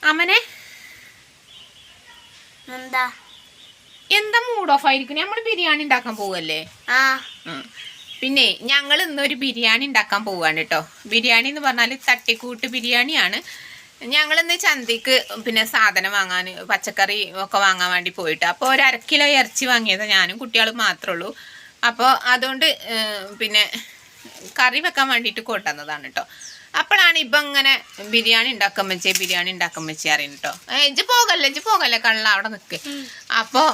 അമനെ എന്താ എന്താ mood off ആയിരിക്കും? നമ്മൾ ബിരിയാണി ഉണ്ടാക്കാൻ പോവല്ലേ? പിന്നെ ഞങ്ങൾ ഇന്നൊരു ബിരിയാണി ഉണ്ടാക്കാൻ പോവാണ് കേട്ടോ. ബിരിയാണി എന്ന് പറഞ്ഞാൽ തട്ടിക്കൂട്ട് ബിരിയാണിയാണ്. ഞങ്ങളിന്ന് ചന്തയ്ക്ക് പിന്നെ സാധനം വാങ്ങാൻ, പച്ചക്കറി ഒക്കെ വാങ്ങാൻ വേണ്ടി പോയിട്ട്, അപ്പോൾ ഒരു 1/2 കിലോ ഇറച്ചി വാങ്ങിയത് ഞാനും കുട്ടികളും മാത്രമേ ഉള്ളൂ. അപ്പോൾ അതുകൊണ്ട് പിന്നെ കറി വെക്കാൻ വേണ്ടിയിട്ട് കൊണ്ടുവന്നതാണ് കേട്ടോ. അപ്പോഴാണ് ഇപ്പം ഇങ്ങനെ ബിരിയാണി ഉണ്ടാക്കാൻ വെച്ചേ അറിയുന്നു കേട്ടോ. ഇജ്ജ് പോകല്ലേ കള്ള അവിടെ നിൽക്ക്. അപ്പോൾ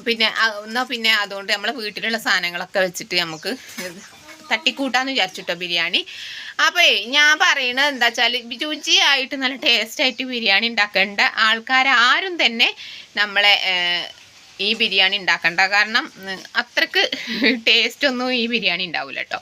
പിന്നെ എന്നാൽ പിന്നെ അതുകൊണ്ട് നമ്മളെ വീട്ടിലുള്ള സാധനങ്ങളൊക്കെ വെച്ചിട്ട് നമുക്ക് തട്ടിക്കൂട്ടാന്ന് വിചാരിച്ചിട്ടോ ബിരിയാണി. അപ്പോൾ ഞാൻ പറയണത് എന്താ വെച്ചാൽ രുചിയായിട്ട് നല്ല ടേസ്റ്റായിട്ട് ബിരിയാണി ഉണ്ടാക്കേണ്ട ആൾക്കാരാരും തന്നെ നമ്മളെ ഈ ബിരിയാണി ഉണ്ടാക്കണ്ട. കാരണം അത്രക്ക് ടേസ്റ്റൊന്നും ഈ ബിരിയാണി ഉണ്ടാവില്ല കേട്ടോ.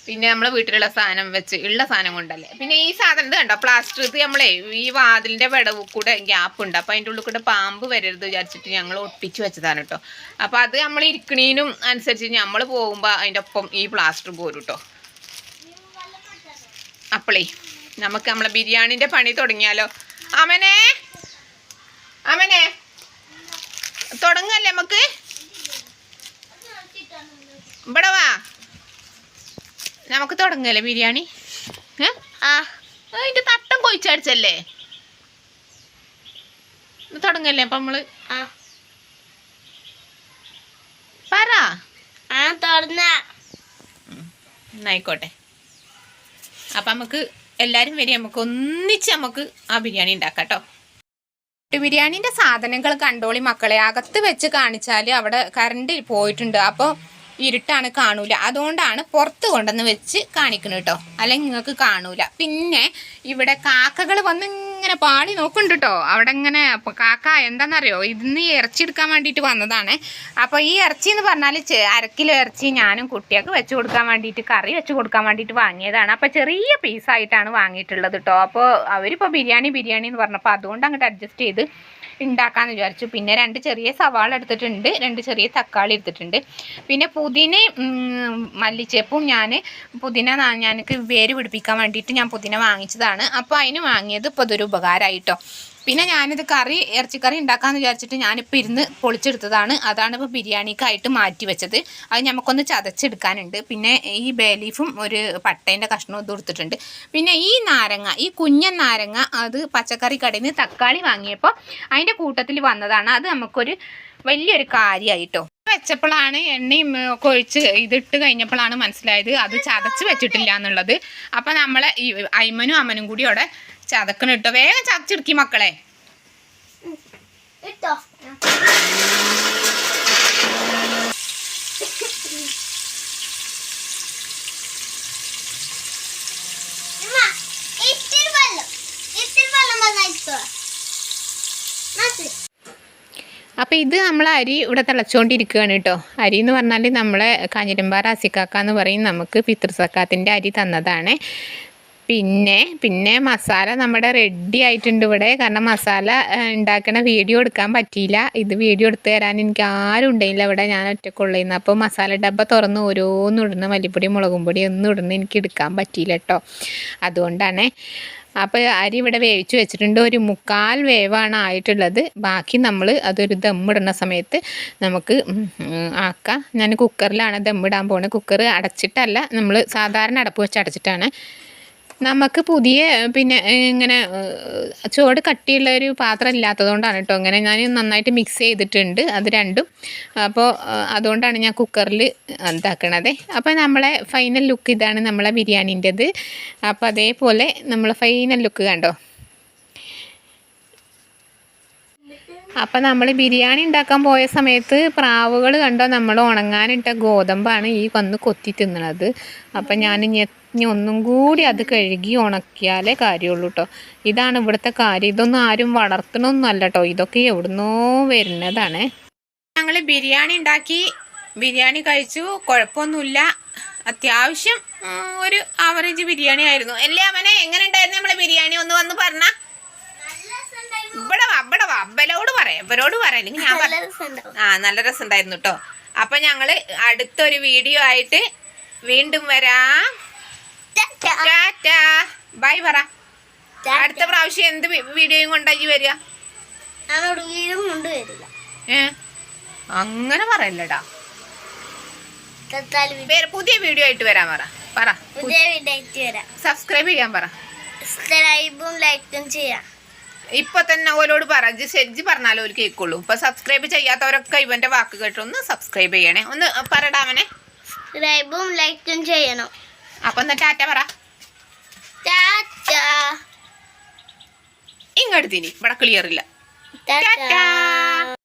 പിന്നെ നമ്മളെ വീട്ടിലുള്ള സാധനം വെച്ച് ഉള്ള സാധനം കൊണ്ടല്ലേ. പിന്നെ ഈ സാധനം ഇത് കണ്ടോ, പ്ലാസ്റ്റർ. ഇത് നമ്മളെ ഈ വാതിലിൻ്റെ വിടവ് കൂടെ ഗ്യാപ്പ് ഉണ്ട്. അപ്പോൾ അതിൻ്റെ ഉള്ളിൽ കൂടെ പാമ്പ് വരരുത് വിചാരിച്ചിട്ട് ഞങ്ങൾ ഒട്ടിച്ച് വെച്ചതാണ് കേട്ടോ. അപ്പോൾ അത് നമ്മൾ ഇരിക്കണീനും അനുസരിച്ച് നമ്മൾ പോകുമ്പോൾ അതിൻ്റെ ഒപ്പം ഈ പ്ലാസ്റ്റർ പോരും കേട്ടോ. അപ്പോളേ നമുക്ക് നമ്മളെ ബിരിയാണിൻ്റെ പണി തുടങ്ങിയാലോ? അമനെ തുടങ്ങല്ലേ നമുക്ക്? ഇവിടെ വാ, നമുക്ക് തുടങ്ങല്ലേ ബിരിയാണി? അതിന്റെ തട്ടം കൊഴിച്ചടിച്ചല്ലേ തുടങ്ങല്ലേ? അപ്പൊ നമ്മള് പറ. ആയിക്കോട്ടെ. അപ്പൊ നമുക്ക് എല്ലാരും വരി, നമുക്ക് ഒന്നിച്ച് നമുക്ക് ആ ബിരിയാണി ഉണ്ടാക്കാം കേട്ടോ. ബിരിയാണിന്റെ സാധനങ്ങൾ കണ്ടോളി മക്കളെ. അകത്ത് വെച്ച് കാണിച്ചാൽ അവിടെ കറണ്ട് പോയിട്ടുണ്ട്. അപ്പോൾ ഇരുട്ടാണ്, കാണൂല. അതുകൊണ്ടാണ് പുറത്ത് കൊണ്ടുവന്ന് വെച്ച് കാണിക്കുന്നത് കേട്ടോ, അല്ലെങ്കിൽ നിങ്ങൾക്ക് കാണൂല. പിന്നെ ഇവിടെ കാക്കകൾ വന്ന് ഇങ്ങനെ പാളി നോക്കുന്നുണ്ട് കേട്ടോ. അവിടെ ഇങ്ങനെ കാക്ക എന്താണെന്നറിയോ, ഇതിന്ന് ഇറച്ചി എടുക്കാൻ വേണ്ടിയിട്ട് വന്നതാണ്. അപ്പോൾ ഈ ഇറച്ചി എന്ന് പറഞ്ഞാൽ 1/2 കിലോ ഇറച്ചി ഞാനും കുട്ടിയൊക്കെ വെച്ച് കൊടുക്കാൻ വേണ്ടിയിട്ട്, കറി വെച്ച് കൊടുക്കാൻ വേണ്ടിയിട്ട് വാങ്ങിയതാണ്. അപ്പോൾ ചെറിയ പീസായിട്ടാണ് വാങ്ങിയിട്ടുള്ളത് കേട്ടോ. അപ്പോൾ അവരിപ്പോൾ ബിരിയാണി എന്ന് പറഞ്ഞപ്പോൾ അതുകൊണ്ട് അങ്ങോട്ട് അഡ്ജസ്റ്റ് ചെയ്ത് ഉണ്ടാക്കാമെന്ന് വിചാരിച്ചു. പിന്നെ 2 ചെറിയ സവാള എടുത്തിട്ടുണ്ട്, 2 ചെറിയ തക്കാളി എടുത്തിട്ടുണ്ട്. പിന്നെ പുതിനയും മല്ലിച്ചേപ്പും ഞാനക്ക് വേര് പിടിപ്പിക്കാൻ വേണ്ടിയിട്ട് ഞാൻ പുതിന വാങ്ങിച്ചതാണ്. അപ്പോൾ അതിന് വാങ്ങിയത് ഇപ്പോൾ അതൊരു ഉപകാരമായിട്ടോ. പിന്നെ ഞാനിത് ഇറച്ചിക്കറി ഉണ്ടാക്കാമെന്ന് വിചാരിച്ചിട്ട് ഞാനിപ്പോൾ ഇരുന്ന് പൊളിച്ചെടുത്തതാണ്. അതാണ് ഇപ്പോൾ ബിരിയാണിക്കായിട്ട് മാറ്റി വെച്ചത്. അത് നമുക്കൊന്ന് ചതച്ചെടുക്കാനുണ്ട്. പിന്നെ ഈ ബേ ലീഫും ഒരു പട്ടേൻ്റെ കഷ്ണവും ഇത് കൊടുത്തിട്ടുണ്ട്. പിന്നെ ഈ കുഞ്ഞൻ നാരങ്ങ അത് പച്ചക്കറി കടയിൽ നിന്ന് തക്കാളി വാങ്ങിയപ്പോൾ അതിൻ്റെ കൂട്ടത്തിൽ വന്നതാണ്. അത് നമുക്കൊരു വലിയൊരു കാര്യമായിട്ടോ. വെച്ചപ്പോഴാണ് എണ്ണയും ഒക്കെ ഒഴിച്ച് ഇതിട്ട് കഴിഞ്ഞപ്പോഴാണ് മനസ്സിലായത് അത് ചതച്ച് വെച്ചിട്ടില്ല എന്നുള്ളത്. അപ്പം നമ്മളെ ഈ അയ്മനും അമ്മനും കൂടി അവിടെ ചതക്കണം കേട്ടോ. വേഗം ചതച്ചെടുക്കി മക്കളെ. അപ്പോൾ ഇത് നമ്മൾ അരി ഇവിടെ തിളച്ചുകൊണ്ടിരിക്കുകയാണ് കേട്ടോ. അരി എന്ന് പറഞ്ഞാൽ നമ്മളെ കാഞ്ഞിരമ്പാറ അസിക്കാക്ക എന്ന് പറയും, നമുക്ക് പിതൃ സക്കാത്തിൻ്റെ അരി തന്നതാണ്. പിന്നെ മസാല നമ്മുടെ റെഡി ആയിട്ടുണ്ട് ഇവിടെ. കാരണം മസാല ഉണ്ടാക്കണ വീഡിയോ എടുക്കാൻ പറ്റിയില്ല. ഇത് വീഡിയോ എടുത്ത് തരാൻ എനിക്ക് ആരും ഉണ്ടായില്ല ഇവിടെ, ഞാൻ ഒറ്റക്കുള്ളതെന്ന്. അപ്പോൾ മസാല ഡബ്ബ തുറന്ന് ഓരോന്നും ഇടുന്ന, മല്ലിപ്പൊടി മുളകും പൊടി ഒന്നും ഇടുന്ന എനിക്ക് എടുക്കാൻ പറ്റിയില്ല കേട്ടോ. അതുകൊണ്ടാണ്. അപ്പോൾ അരി ഇവിടെ വേവിച്ച് വെച്ചിട്ടുണ്ട്. ഒരു 1/4 വേവാണ് ആയിട്ടുള്ളത്. ബാക്കി നമ്മൾ അതൊരു ദമ്മിടുന്ന സമയത്ത് നമുക്ക് ആക്കാം. ഞാൻ കുക്കറിലാണ് ദമ്മിടാൻ പോകുന്നത്. കുക്കർ അടച്ചിട്ടല്ല, നമ്മൾ സാധാരണ അടപ്പ് വെച്ച് അടച്ചിട്ടാണ്. നമുക്ക് പുതിയ പിന്നെ ഇങ്ങനെ ചുവട് കട്ടിയുള്ള ഒരു പാത്രം ഇല്ലാത്തതുകൊണ്ടാണ് കേട്ടോ. ഇങ്ങനെ ഞാൻ നന്നായിട്ട് മിക്സ് ചെയ്തിട്ടുണ്ട് അത് രണ്ടും. അപ്പോൾ അതുകൊണ്ടാണ് ഞാൻ കുക്കറിൽ എന്താക്കണത്. അപ്പോൾ നമ്മളെ ഫൈനൽ ലുക്ക് ഇതാണ് നമ്മളെ ബിരിയാണീൻ്റെത്. അപ്പോൾ അതേപോലെ നമ്മളെ ഫൈനൽ ലുക്ക് കണ്ടോ. അപ്പം നമ്മൾ ബിരിയാണി ഉണ്ടാക്കാൻ പോയ സമയത്ത് പ്രാവുകൾ കണ്ടോ, നമ്മൾ ഉണങ്ങാനിട്ട ഗോതമ്പാണ് ഈ വന്ന് കൊത്തി തിന്നണത്. അപ്പം ഞാൻ ഇനി ഒന്നും കൂടി അത് കഴുകി ഉണക്കിയാലേ കാര്യമുള്ളൂ കേട്ടോ. ഇതാണ് ഇവിടുത്തെ കാര്യം. ഇതൊന്നും ആരും വളർത്തണമൊന്നുമല്ല കേട്ടോ, ഇതൊക്കെ എവിടുന്നോ വരുന്നതാണ്. ഞങ്ങൾ ബിരിയാണി ഉണ്ടാക്കി, ബിരിയാണി കഴിച്ചു, കുഴപ്പമൊന്നുമില്ല. അത്യാവശ്യം ഒരു ആവറേജ് ബിരിയാണി ആയിരുന്നു. അല്ലേ അവനെ? എങ്ങനെ ഉണ്ടായിരുന്നു നമ്മളെ ബിരിയാണി? ഒന്ന് വന്ന് പറഞ്ഞ. ഇവിടെ വാ ഇവരോട് പറയാം, അല്ലെങ്കിൽ ഞാൻ നല്ല രസം ഉണ്ടായിരുന്നു കേട്ടോ. അപ്പൊ ഞങ്ങള് അടുത്തൊരു വീഡിയോ ആയിട്ട് വീണ്ടും വരാം. ടാറ്റാ, ബൈ പറ. അടുത്ത പ്രാവശ്യം എന്ത് വീഡിയോയും കൊണ്ടായി വരിക? അങ്ങനെ പറയല്ലടാ. പുതിയ വീഡിയോ ആയിട്ട് വരാൻ പറ. സബ്സ്ക്രൈബ് ചെയ്യാൻ പറ. ലൈക്കും ചെയ്യാം. ഇപ്പൊ തന്നെ ഓലോട് പറ. സെജ്ജ് പറഞ്ഞാലും ഒരു കേൾക്കുള്ളൂ. ഇപ്പൊ സബ്സ്ക്രൈബ് ചെയ്യാത്തവരൊക്കെ ഇവന്റെ വാക്ക് കേട്ടൊന്ന് സബ്സ്ക്രൈബ് ചെയ്യണേ. ഒന്ന് പറടാവനെ. സബ്സ്ക്രൈബും ലൈക്കും ചെയ്യണം. അപ്പൊ എന്നാ ടാറ്റ പറ. ഇങ്ങോട്ട് തിരി. ഇവിടെ ക്ലിയർ ഇല്ല.